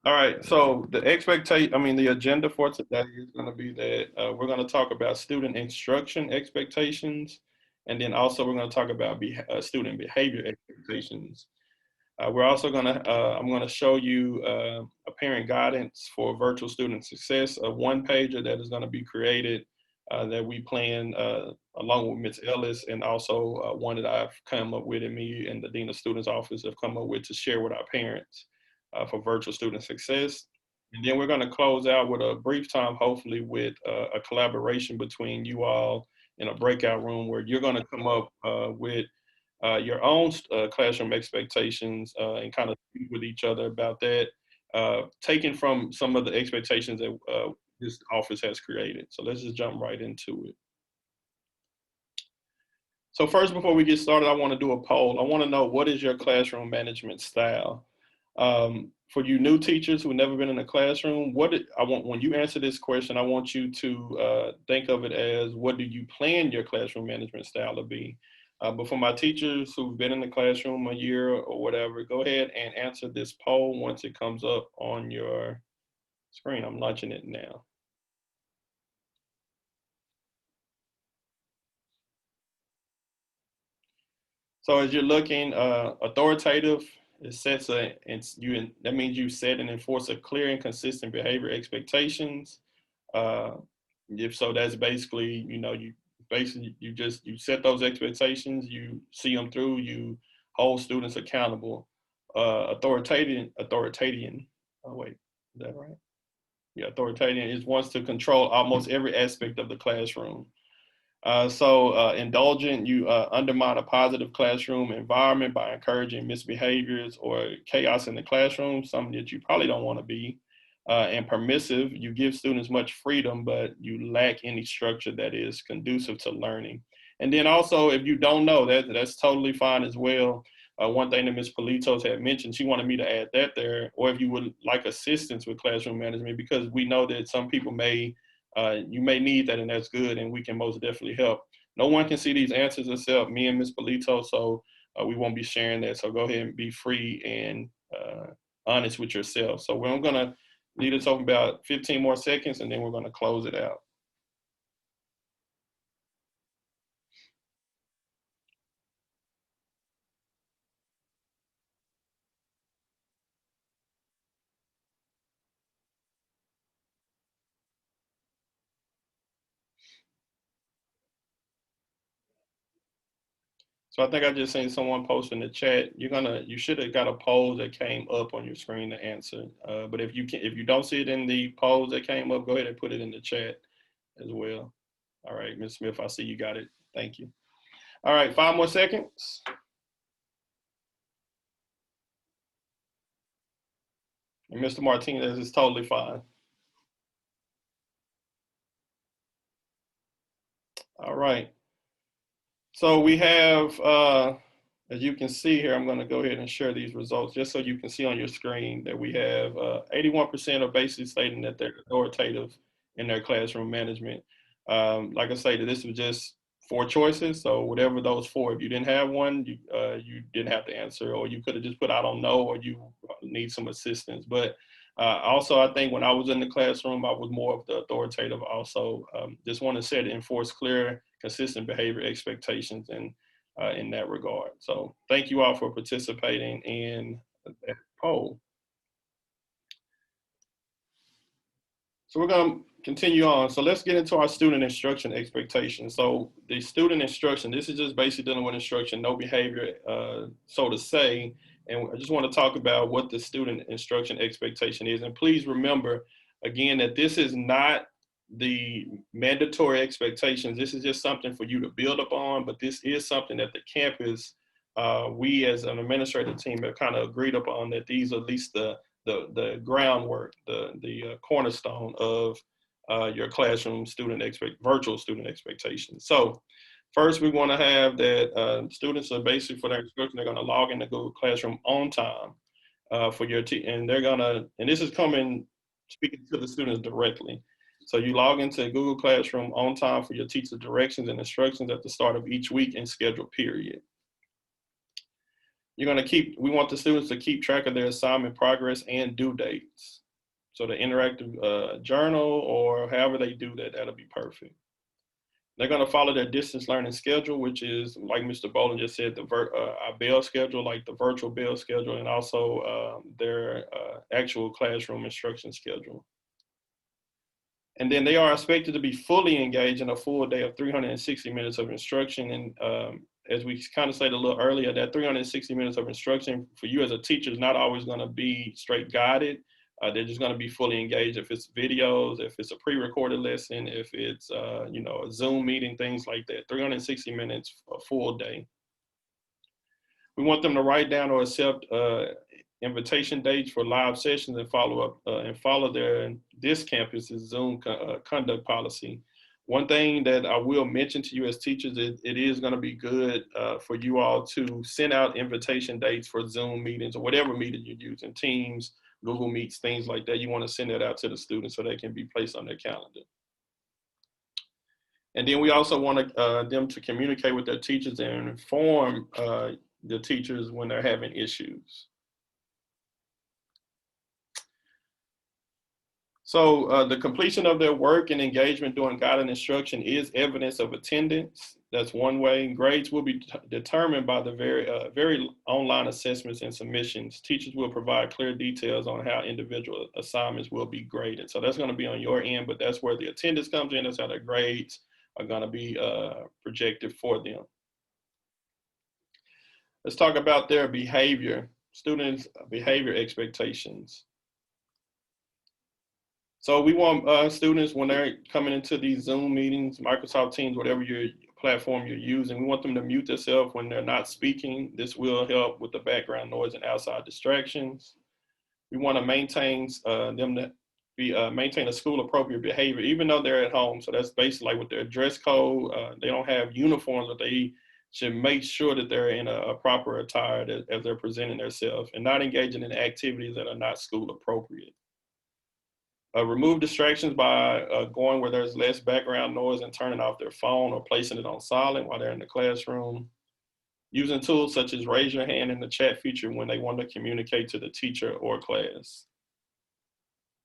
All right, so the agenda for today is going to be that we're going to talk about student instruction expectations, and then also we're going to talk about student behavior expectations. I'm going to show you a parent guidance for virtual student success, a one pager that is going to be created that we plan along with Ms. Ellis, and also one that I've come up with, and me and the Dean of Students Office have come up with to share with our parents for virtual student success. And then we're going to close out with a brief time, hopefully, with a collaboration between you all in a breakout room where you're going to come up with your own classroom expectations and kind of speak with each other about that, taken from some of the expectations that this office has created. So let's just jump right into it. So first, before we get started, I want to do a poll. I want to know, what is your classroom management style? For you new teachers who've never been in a classroom, I want, when you answer this question, I want you to think of it as, what do you plan your classroom management style to be? But for my teachers who've been in the classroom a year or whatever, go ahead and answer this poll once it comes up on your screen. I'm launching it now. So as you're looking, authoritative, it sets that means you set and enforce a clear and consistent behavior expectations. Uh, if so, that's basically, you set those expectations, you see them through, you hold students accountable. Authoritarian. Oh wait, is that right? Yeah, authoritarian is wants to control almost every aspect of the classroom. Indulgent, you undermine a positive classroom environment by encouraging misbehaviors or chaos in the classroom, something that you probably don't want to be. And permissive, you give students much freedom, but you lack any structure that is conducive to learning. And then also, if you don't know, that's totally fine as well. One thing that Ms. Politos had mentioned, she wanted me to add that there, or if you would like assistance with classroom management, because we know that some people you may need that, and that's good, and we can most definitely help. No one can see these answers except me and Ms. Polito, so we won't be sharing that. So go ahead and be free and honest with yourself. So we're going to leave this open about 15 more seconds, and then we're going to close it out. So I think I just seen someone post in the chat. You should have got a poll that came up on your screen to answer. But if you don't see it in the polls that came up, go ahead and put it in the chat as well. All right, Ms. Smith, I see you got it. Thank you. All right, 5 more seconds. And Mr. Martinez is totally fine. All right. So we have, as you can see here, I'm going to go ahead and share these results just so you can see on your screen that we have 81% are basically stating that they're authoritative in their classroom management. Like I say, this was just 4 choices. So whatever those four, if you didn't have one, you didn't have to answer, or you could have just put, I don't know, or you need some assistance. But also, I think when I was in the classroom, I was more of the authoritative also. Just want to set and enforce clear, consistent behavior expectations in that regard. So thank you all for participating in that poll. So we're going to continue on. So let's get into our student instruction expectations. So the student instruction, this is just basically dealing with instruction, no behavior, so to say. And I just want to talk about what the student instruction expectation is. And please remember, again, that this is not the mandatory expectations. This is just something for you to build upon, but this is something that the campus, we as an administrative team have kind of agreed upon, that these are at least the groundwork, the cornerstone of your classroom virtual student expectations. So first, we want to have that students are basically, for their instruction, they're going to log into Google Classroom on time for your and they're going to, and this is coming, speaking to the students directly. So you log into Google Classroom on time for your teacher directions and instructions at the start of each week and schedule period. We want the students to keep track of their assignment progress and due dates. So the interactive journal, or however they do that, that'll be perfect. They're going to follow their distance learning schedule, which is, like Mr. Boland just said, our Bell schedule, like the virtual Bell schedule, and also their actual classroom instruction schedule. And then they are expected to be fully engaged in a full day of 360 minutes of instruction. And as we kind of said a little earlier, that 360 minutes of instruction for you as a teacher is not always going to be straight guided. They're just going to be fully engaged if it's videos, if it's a pre-recorded lesson, if it's a Zoom meeting, things like that. 360 minutes, a full day. We want them to write down or accept invitation dates for live sessions and follow this campus's Zoom conduct policy. One thing that I will mention to you as teachers, it is going to be good for you all to send out invitation dates for Zoom meetings or whatever meeting you're using, Teams, Google Meets, things like that. You want to send that out to the students so they can be placed on their calendar. And then we also want them to communicate with their teachers and inform the teachers when they're having issues. So the completion of their work and engagement during guided instruction is evidence of attendance. That's one way. Grades will be determined by the very online assessments and submissions. Teachers will provide clear details on how individual assignments will be graded. So that's going to be on your end, but that's where the attendance comes in. That's how their grades are going to be projected for them. Let's talk about their behavior, students' behavior expectations. So we want students, when they're coming into these Zoom meetings, Microsoft Teams, whatever your platform you're using, we want them to mute themselves when they're not speaking. This will help with the background noise and outside distractions. We want to maintain them to maintain a school appropriate behavior, even though they're at home. So that's basically like with their dress code. They don't have uniforms, but they should make sure that they're in a proper attire as they're presenting themselves and not engaging in activities that are not school appropriate. Remove distractions by going where there's less background noise and turning off their phone or placing it on silent while they're in the classroom. Using tools such as raise your hand in the chat feature when they want to communicate to the teacher or class.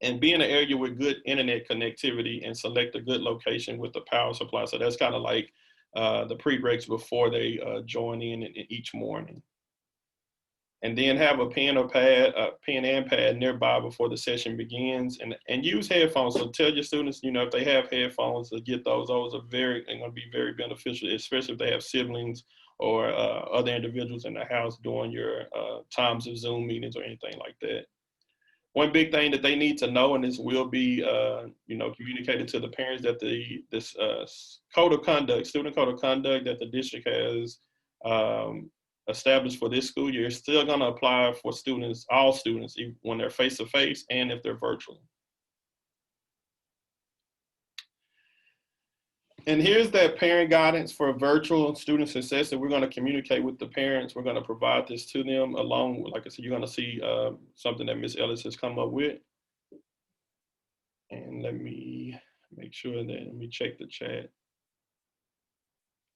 And be in an area with good internet connectivity and select a good location with the power supply. So that's kind of like the prereqs before they join in each morning. And then have a pen and pad nearby before the session begins, and use headphones. So tell your students, if they have headphones, to get those. Those are going to be very beneficial, especially if they have siblings or other individuals in the house during your times of Zoom meetings or anything like that. One big thing that they need to know, and this will be, communicated to the parents, that this code of conduct, student code of conduct that the district has established for this school year is still going to apply for students, all students, when they're face-to-face and if they're virtual. And here's that parent guidance for virtual student success that we're going to communicate with the parents. We're going to provide this to them along with, like I said, you're going to see something that Ms. Ellis has come up with. And let me make sure that, let me check the chat.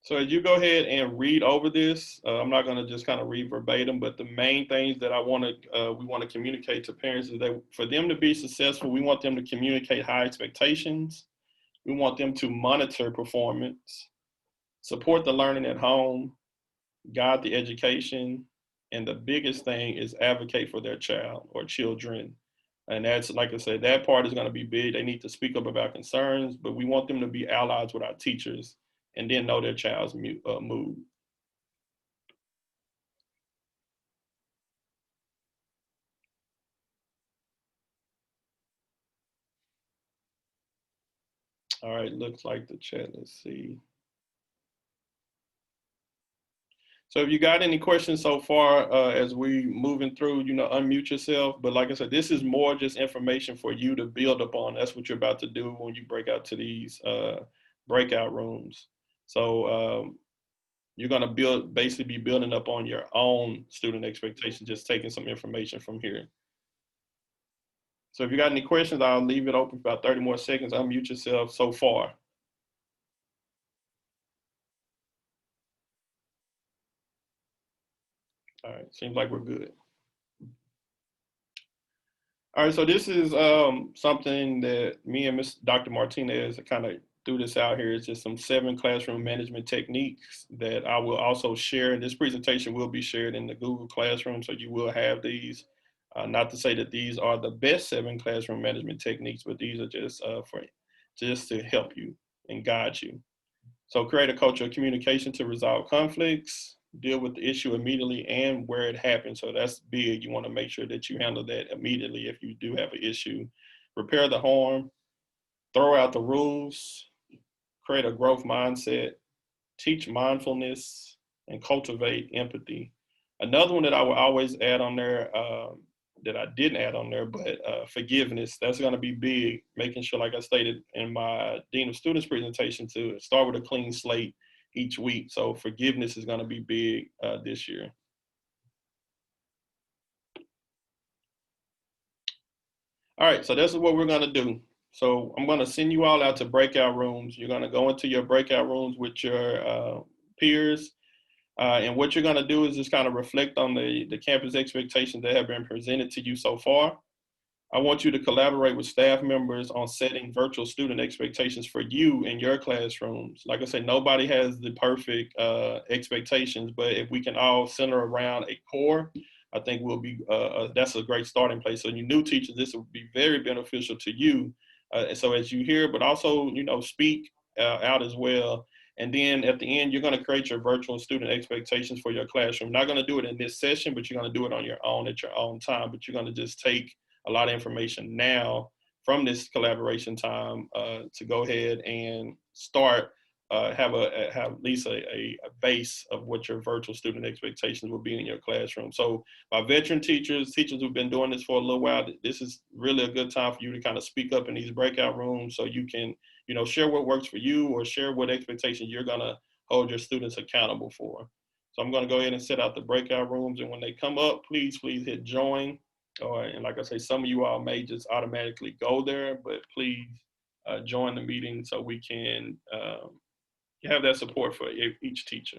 So as you go ahead and read over this, I'm not going to just kind of read verbatim, but the main things that we want to communicate to parents is that for them to be successful, we want them to communicate high expectations. We want them to monitor performance, support the learning at home, guide the education, and the biggest thing is advocate for their child or children. And that's, like I said, that part is going to be big. They need to speak up about concerns, but we want them to be allies with our teachers and then know their child's mood. All right, looks like the chat, let's see. So if you got any questions so far as we moving through, unmute yourself. But like I said, this is more just information for you to build upon. That's what you're about to do when you break out to these breakout rooms. So you're going to basically be building up on your own student expectations, just taking some information from here. So if you got any questions, I'll leave it open for about 30 more seconds. Unmute yourself so far. All right, seems like we're good. All right, so this is something that me and Ms. Dr. Martinez kind of threw this out here. It's just some 7 classroom management techniques that I will also share. And this presentation will be shared in the Google Classroom, so you will have these. Not to say that these are the best 7 classroom management techniques, but these are just just to help you and guide you. So create a culture of communication to resolve conflicts, deal with the issue immediately and where it happened. So that's big. You want to make sure that you handle that immediately if you do have an issue. Repair the harm, throw out the rules, create a growth mindset, teach mindfulness, and cultivate empathy. Another one that I will always add on there that I didn't add on there, but forgiveness. That's going to be big. Making sure, like I stated in my Dean of Students presentation, to start with a clean slate each week. So forgiveness is going to be big this year. All right, so this is what we're going to do. So I'm going to send you all out to breakout rooms. You're going to go into your breakout rooms with your peers. And what you're going to do is just kind of reflect on the campus expectations that have been presented to you so far. I want you to collaborate with staff members on setting virtual student expectations for you in your classrooms. Like I said, nobody has the perfect expectations, but if we can all center around a core, I think we'll be, that's a great starting place. So you new teachers, this will be very beneficial to you. So as you hear, but also, speak out as well. And then at the end, you're going to create your virtual student expectations for your classroom. Not going to do it in this session, but you're going to do it on your own at your own time. But you're going to just take a lot of information now from this collaboration time to go ahead and start have at least a base of what your virtual student expectations will be in your classroom. So my veteran teachers who've been doing this for a little while, this is really a good time for you to kind of speak up in these breakout rooms so you can, share what works for you or share what expectations you're gonna hold your students accountable for. So I'm gonna go ahead and set out the breakout rooms, and when they come up, please hit join. And like I say, some of you all may just automatically go there, but please join the meeting so we can have that support for each teacher.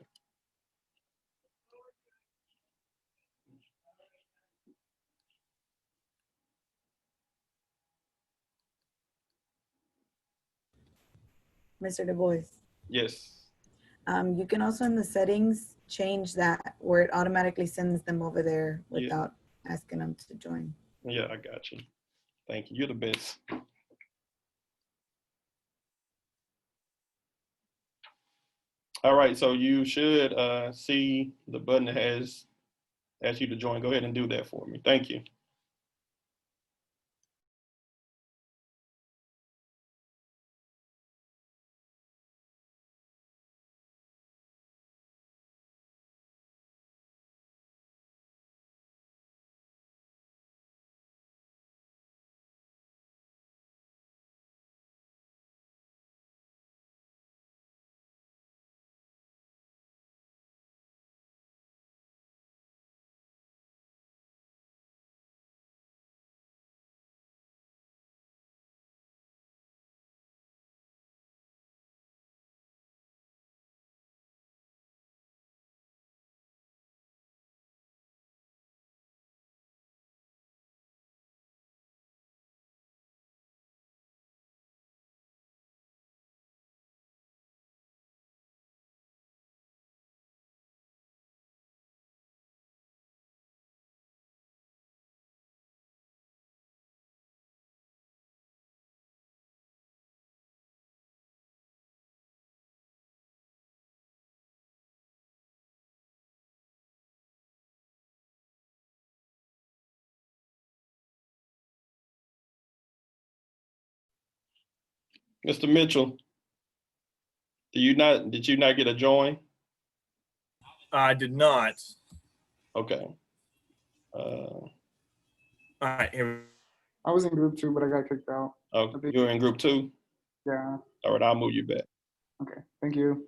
Mr. Du Bois. Yes. You can also in the settings change that where it automatically sends them over there without asking them to join. Yeah, I got you. Thank you. You're the best. All right, so you should see the button that has asked you to join. Go ahead and do that for me. Thank you. Mr. Mitchell, did you not get a join? I did not. Okay. All right, here. I was in group 2, but I got kicked out. Oh, you're in group 2? Yeah. All right, I'll move you back. Okay. Thank you.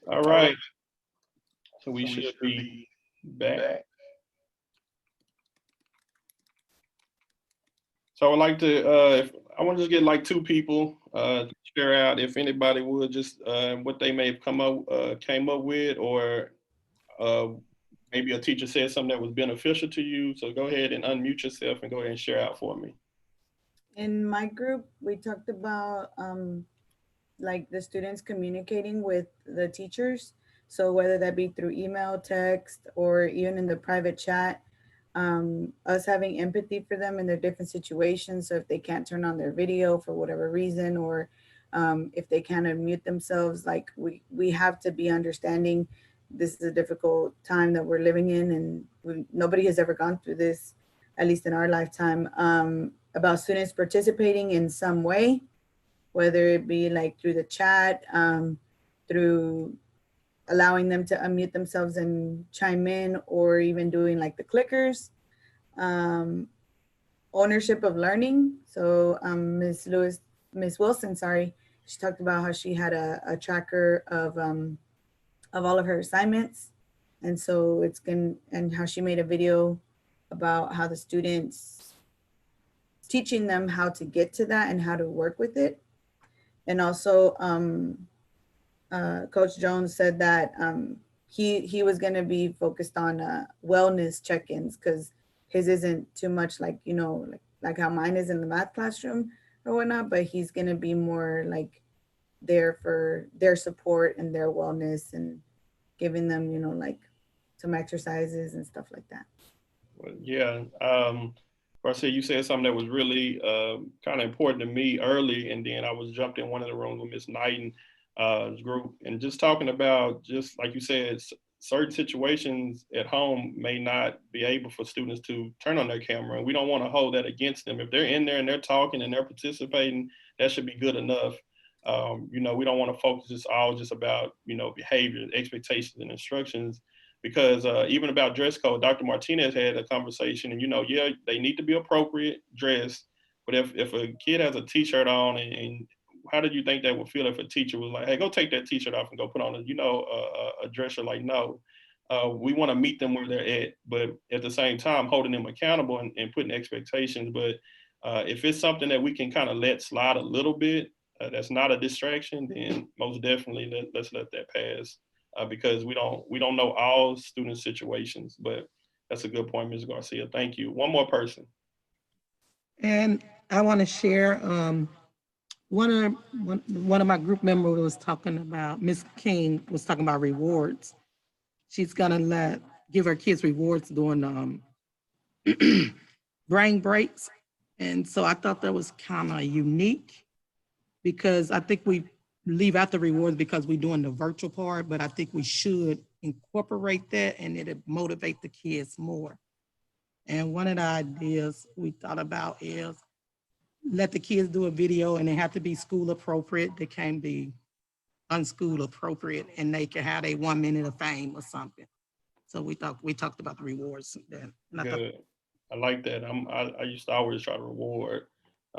All right. So we should be back. So I would like to, if I want to just get like two people to share out, if anybody would, just what they may have came up with, or maybe a teacher said something that was beneficial to you. So go ahead and unmute yourself and go ahead and share out for me. In my group, we talked about like the students communicating with the teachers. So whether that be through email, text, or even in the private chat, us having empathy for them in their different situations. So if they can't turn on their video for whatever reason, or if they can't unmute themselves, like we have to be understanding this is a difficult time that we're living in, and nobody has ever gone through this, at least in our lifetime, about students participating in some way, whether it be like through the chat, through allowing them to unmute themselves and chime in, or even doing like the clickers. Ownership of learning. So Ms. Wilson, sorry, she talked about how she had a tracker of all of her assignments. And so and how she made a video about how the students, teaching them how to get to that and how to work with it. And also, Coach Jones said that he was going to be focused on wellness check-ins, because his isn't too much like, you know, like how mine is in the math classroom or whatnot, but he's going to be more like there for their support and their wellness, and giving them, you know, like some exercises and stuff like that. Well, yeah. Marcia, you said something that was really kind of important to me early, and then I was jumped in one of the rooms with Miss Knighton group, and just talking about, just like you said, certain situations at home may not be able for students to turn on their camera, and we don't want to hold that against them. If they're in there and they're talking and they're participating, that should be good enough. You know, we don't want to focus this all just about, you know, behavior, expectations, and instructions, because even about dress code, Dr. Martinez had a conversation, and, you know, yeah, they need to be appropriate dress, but if a kid has a t-shirt on, and how did you think that would feel if a teacher was like, hey, go take that t-shirt off and go put on a, you know, a dress shirt? Like, no, we want to meet them where they're at, but at the same time, holding them accountable and putting expectations. But if it's something that we can kind of let slide a little bit, that's not a distraction, then most definitely let's let that pass, because we don't know all student situations. But that's a good point, Ms. Garcia. Thank you. One more person. And I want to share, one of my group members was talking about, Miss King was talking about rewards. She's gonna give her kids rewards during brain breaks. And so I thought that was kind of unique, because I think we leave out the rewards because we're doing the virtual part, but I think we should incorporate that, and it'll motivate the kids more. And one of the ideas we thought about is let the kids do a video, and they have to be school appropriate. They can't be unschool appropriate, and they can have a 1 minute of fame or something. So we talked about the rewards then. Good. I like that. I used to always try to reward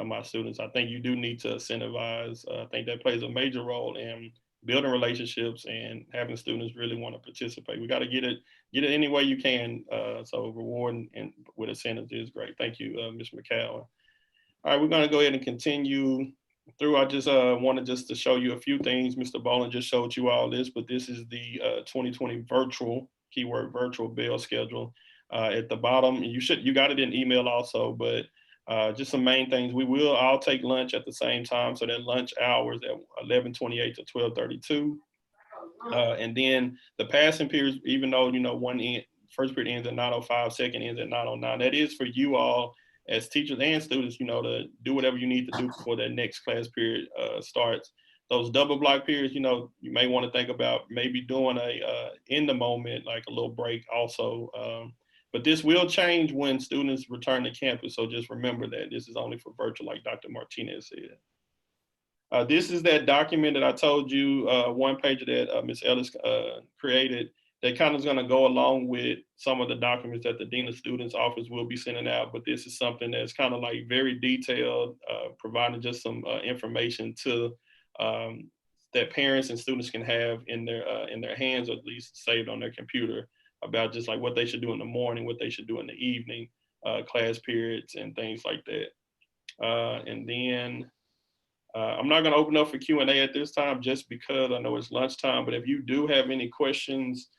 my students. I think you do need to incentivize. I think that plays a major role in building relationships and having students really want to participate. We got to get it any way you can. So rewarding and with incentives is great. Thank you, Ms. McCowan. All right, we're going to go ahead and continue through. I just wanted just to show you a few things. Mr. Boland just showed you all this, but this is the 2020 virtual, keyword virtual bell schedule. At the bottom, you got it in email also, but just some main things. We will all take lunch at the same time, so that lunch hours at 11:28 to 12:32. And then the passing periods, even though, you know, first period ends at 9:05, second ends at 9:09, that is for you all as teachers and students, you know, to do whatever you need to do before that next class period starts. Those double block periods, you know, you may want to think about maybe doing a in the moment, like a little break also. But this will change when students return to campus. So just remember that this is only for virtual, like Dr. Martinez said. This is that document that I told you, one page that Ms. Ellis created that kind of is going to go along with some of the documents that the Dean of Students Office will be sending out. But this is something that's kind of like very detailed, providing just some information to that parents and students can have in their hands, or at least saved on their computer, about just like what they should do in the morning, what they should do in the evening, class periods and things like that. And then I'm not going to open up for Q&A at this time just because I know it's lunchtime, but if you do have any questions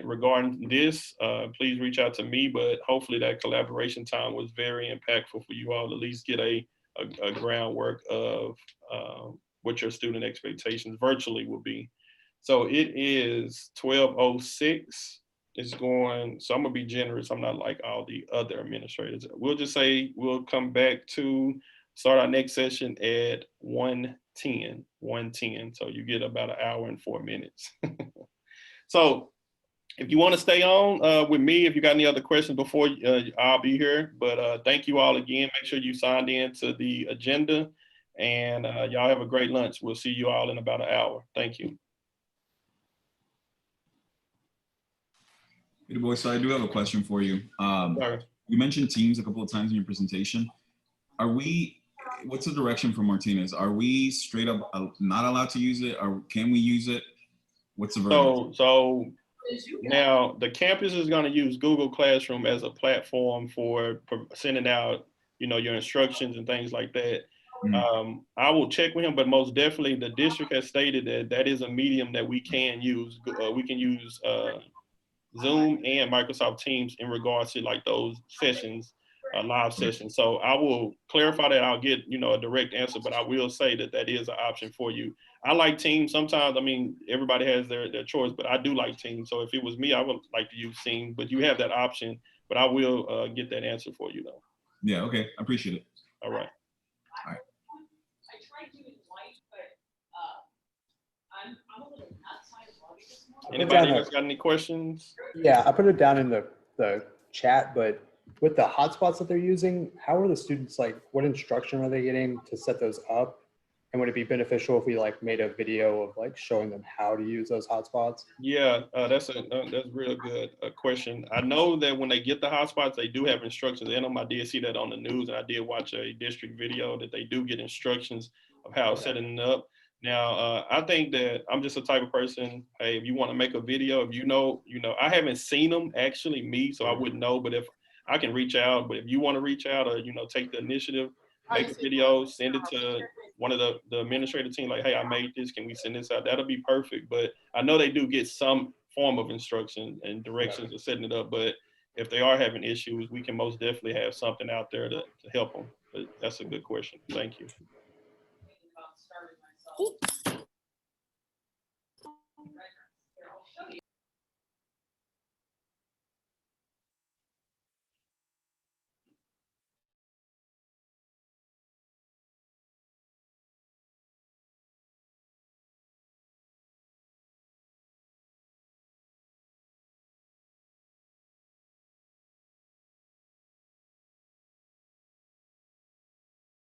regarding this, please reach out to me. But hopefully that collaboration time was very impactful for you all to at least get a groundwork of what your student expectations virtually will be. So it is 12:06. It's going, so I'm gonna be generous. I'm not like all the other administrators. We'll just say we'll come back to start our next session at 1:10. So you get about an hour and 4 minutes. So if you want to stay on with me, if you got any other questions before, I'll be here. But thank you all again. Make sure you signed in to the agenda, and y'all have a great lunch. We'll see you all in about an hour. Thank you. Hey, boy, so I do have a question for you. Sorry. You mentioned Teams a couple of times in your presentation. What's the direction for Martinez? Are we straight up not allowed to use it, or can we use it? What's the verdict? So now the campus is going to use Google Classroom as a platform for sending out, your instructions and things like that. Mhm. I will check with him, but most definitely the district has stated that that is a medium that we can use. We can use Zoom and Microsoft Teams in regards to like those sessions, live sessions. So I will clarify that. I'll get, a direct answer, but I will say that that is an option for you. I like Teams. Sometimes, everybody has their choice, but I do like Teams. So if it was me, I would like to use Teams, but you have that option, but I will get that answer for you though. Yeah, okay, I appreciate it. All right. Anybody else got any questions? Yeah, I put it down in the chat, but with the hotspots that they're using, how are the students, like, what instruction are they getting to set those up? And would it be beneficial if we like made a video of like showing them how to use those hotspots? Yeah, that's real good question. I know that when they get the hotspots, they do have instructions in them. I did see that on the news, and I did watch a district video that they do get instructions of how setting it up. Now, I think that I'm just the type of person, hey, if you want to make a video, if you know, I haven't seen them actually, so I wouldn't know, but if I can reach out, but if you want to reach out or, take the initiative, make a video, send it to one of the administrative team, like, hey, I made this, can we send this out? That'll be perfect. But I know they do get some form of instruction and directions of setting it up, but if they are having issues, we can most definitely have something out there to help them. But that's a good question. Thank you.